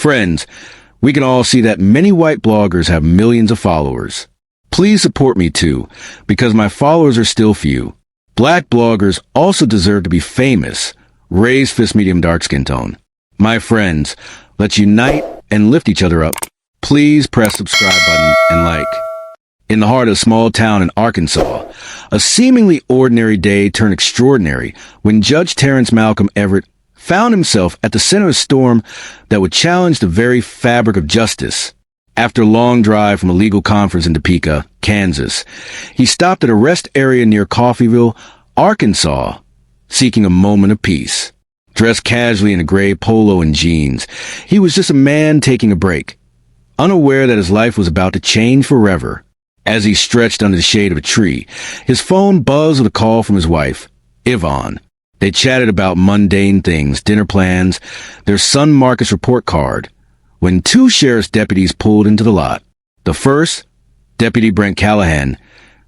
Friends, we can all see that many white bloggers have millions of followers. Please support me too, because my followers are still few. Black bloggers also deserve to be famous. Raise fist medium dark skin tone. My friends, let's unite and lift each other up. Please press subscribe button and like. In the heart of a small town in Arkansas, a seemingly ordinary day turned extraordinary when Judge Terrence Malcolm Everett found himself at the center of a storm that would challenge the very fabric of justice. After a long drive from a legal conference in Topeka, Kansas, he stopped at a rest area near Coffeyville, Arkansas, seeking a moment of peace. Dressed casually in a gray polo and jeans, he was just a man taking a break, unaware that his life was about to change forever. As he stretched under the shade of a tree, his phone buzzed with a call from his wife, Yvonne. They chatted about mundane things, dinner plans, their son Marcus' report card, when two sheriff's deputies pulled into the lot. The first, Deputy Brent Callahan,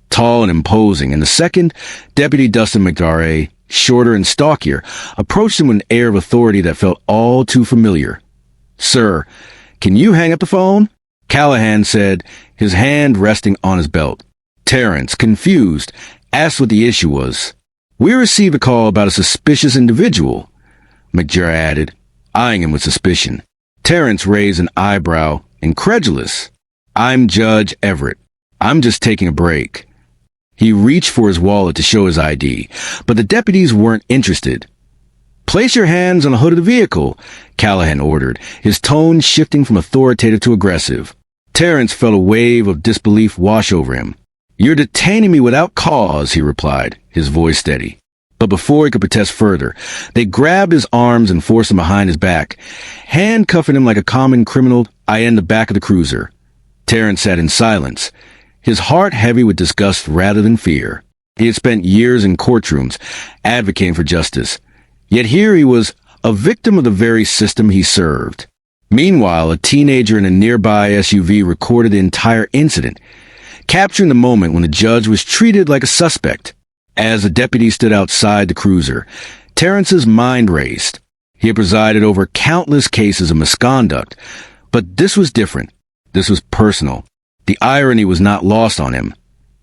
tall and imposing, and the second, Deputy Dustin McDarray, shorter and stockier, approached him with an air of authority that felt all too familiar. "Sir, can you hang up the phone?" Callahan said, his hand resting on his belt. Terrence, confused, asked what the issue was. "We received a call about a suspicious individual," McDarray added, eyeing him with suspicion. Terrence raised an eyebrow, incredulous. "I'm Judge Everett. I'm just taking a break." He reached for his wallet to show his ID, but the deputies weren't interested. "Place your hands on the hood of the vehicle," Callahan ordered, his tone shifting from authoritative to aggressive. Terrence felt a wave of disbelief wash over him. "You're detaining me without cause," he replied, his voice steady. But before he could protest further, they grabbed his arms and forced him behind his back, handcuffing him like a common criminal in the back of the cruiser. Terrence sat in silence, his heart heavy with disgust rather than fear. He had spent years in courtrooms, advocating for justice. Yet here he was, a victim of the very system he served. Meanwhile, a teenager in a nearby SUV recorded the entire incident, capturing the moment when the judge was treated like a suspect. As the deputy stood outside the cruiser, Terrence's mind raced. He had presided over countless cases of misconduct, but this was different. This was personal. The irony was not lost on him.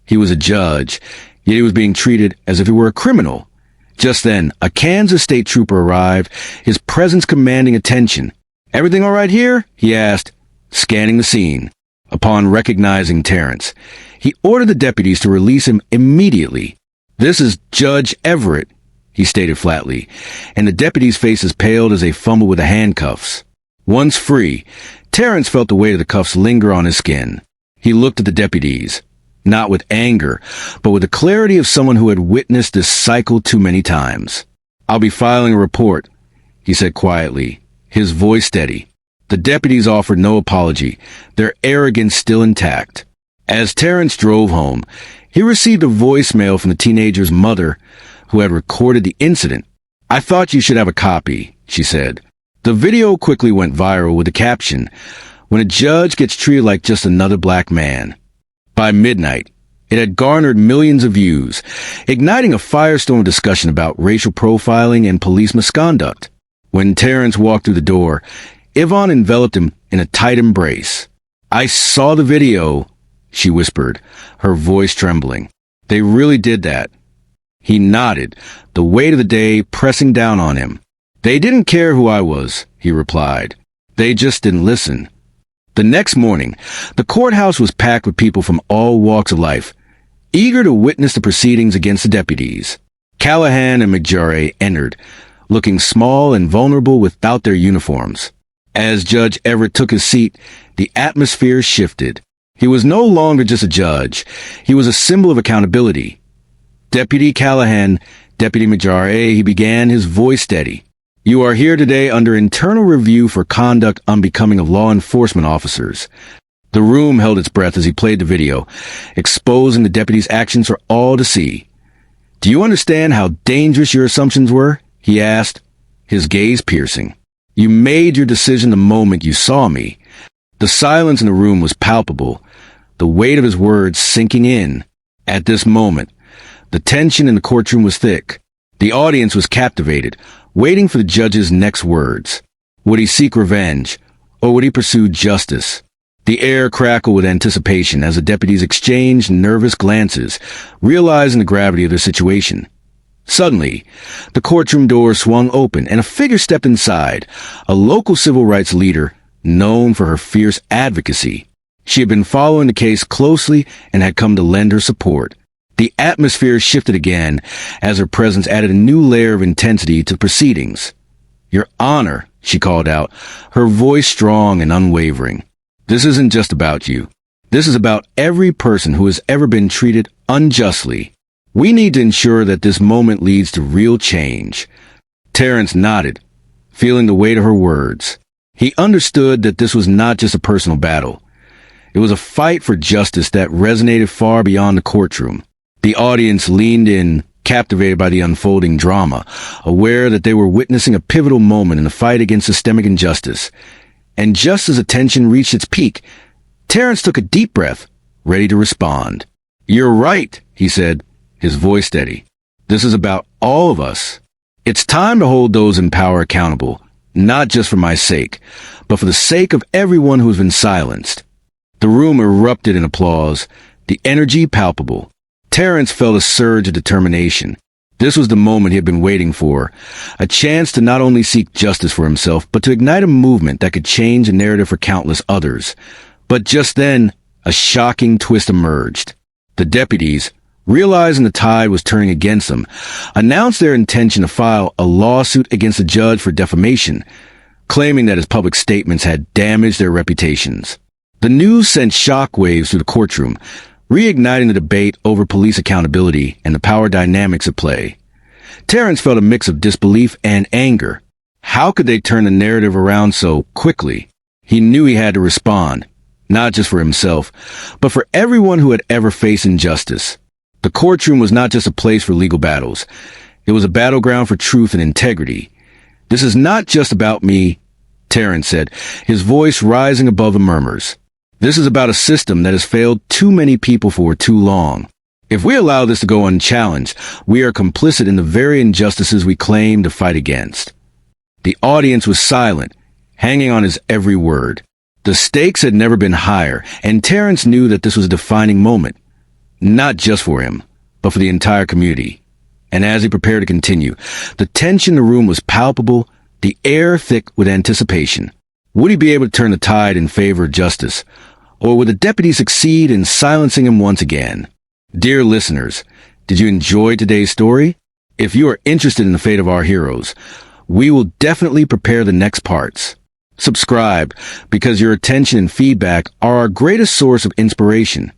He was a judge, yet he was being treated as if he were a criminal. Just then, a Kansas state trooper arrived, his presence commanding attention. "Everything all right here?" he asked, scanning the scene. Upon recognizing Terrence, he ordered the deputies to release him immediately. "This is Judge Everett," he stated flatly, and the deputies' faces paled as they fumbled with the handcuffs. Once free, Terrence felt the weight of the cuffs linger on his skin. He looked at the deputies, not with anger, but with the clarity of someone who had witnessed this cycle too many times. "I'll be filing a report," he said quietly, his voice steady. The deputies offered no apology, their arrogance still intact. As Terrence drove home, he received a voicemail from the teenager's mother, who had recorded the incident. "I thought you should have a copy," she said. The video quickly went viral with the caption, "When a judge gets treated like just another black man." By midnight, it had garnered millions of views, igniting a firestorm discussion about racial profiling and police misconduct. When Terrence walked through the door, Yvonne enveloped him in a tight embrace. "I saw the video," she whispered, her voice trembling. "They really did that." He nodded, the weight of the day pressing down on him. "They didn't care who I was," he replied. "They just didn't listen." The next morning, the courthouse was packed with people from all walks of life, eager to witness the proceedings against the deputies. Callahan and McDarray entered, looking small and vulnerable without their uniforms. As Judge Everett took his seat, the atmosphere shifted. He was no longer just a judge. He was a symbol of accountability. "Deputy Callahan, Deputy McDarray," he began, his voice steady. "You are here today under internal review for conduct unbecoming of law enforcement officers." The room held its breath as he played the video, exposing the deputy's actions for all to see. "Do you understand how dangerous your assumptions were?" he asked, his gaze piercing. "You made your decision the moment you saw me." The silence in the room was palpable, the weight of his words sinking in. At this moment, the tension in the courtroom was thick. The audience was captivated, waiting for the judge's next words. Would he seek revenge, Or would he pursue justice? The air crackled with anticipation as the deputies exchanged nervous glances, realizing the gravity of their situation. Suddenly, the courtroom door swung open and a figure stepped inside, a local civil rights leader known for her fierce advocacy. She had been following the case closely and had come to lend her support. The atmosphere shifted again as her presence added a new layer of intensity to the proceedings. "Your Honor," she called out, her voice strong and unwavering. "This isn't just about you. This is about every person who has ever been treated unjustly. We need to ensure that this moment leads to real change." Terrence nodded, feeling the weight of her words. He understood that this was not just a personal battle. It was a fight for justice that resonated far beyond the courtroom. The audience leaned in, captivated by the unfolding drama, aware that they were witnessing a pivotal moment in the fight against systemic injustice. And just as the tension reached its peak, Terrence took a deep breath, ready to respond. "You're right," he said, his voice steady. "This is about all of us. It's time to hold those in power accountable, not just for my sake, but for the sake of everyone who's been silenced." The room erupted in applause, the energy palpable. Terrence felt a surge of determination. This was the moment he had been waiting for, a chance to not only seek justice for himself, but to ignite a movement that could change the narrative for countless others. But just then, a shocking twist emerged. The deputies, realizing the tide was turning against them, announced their intention to file a lawsuit against the judge for defamation, claiming that his public statements had damaged their reputations. The news sent shockwaves through the courtroom, reigniting the debate over police accountability and the power dynamics at play. Terrence felt a mix of disbelief and anger. How could they turn the narrative around so quickly? He knew he had to respond, not just for himself, but for everyone who had ever faced injustice. The courtroom was not just a place for legal battles. It was a battleground for truth and integrity. "This is not just about me," Terrence said, his voice rising above the murmurs. "This is about a system that has failed too many people for too long. If we allow this to go unchallenged, we are complicit in the very injustices we claim to fight against." The audience was silent, hanging on his every word. The stakes had never been higher, and Terrence knew that this was a defining moment, not just for him, but for the entire community. And as he prepared to continue, the tension in the room was palpable, the air thick with anticipation. Would he be able to turn the tide in favor of justice? Or would the deputy succeed in silencing him once again? Dear listeners, did you enjoy today's story? If you are interested in the fate of our heroes, we will definitely prepare the next parts. Subscribe, because your attention and feedback are our greatest source of inspiration.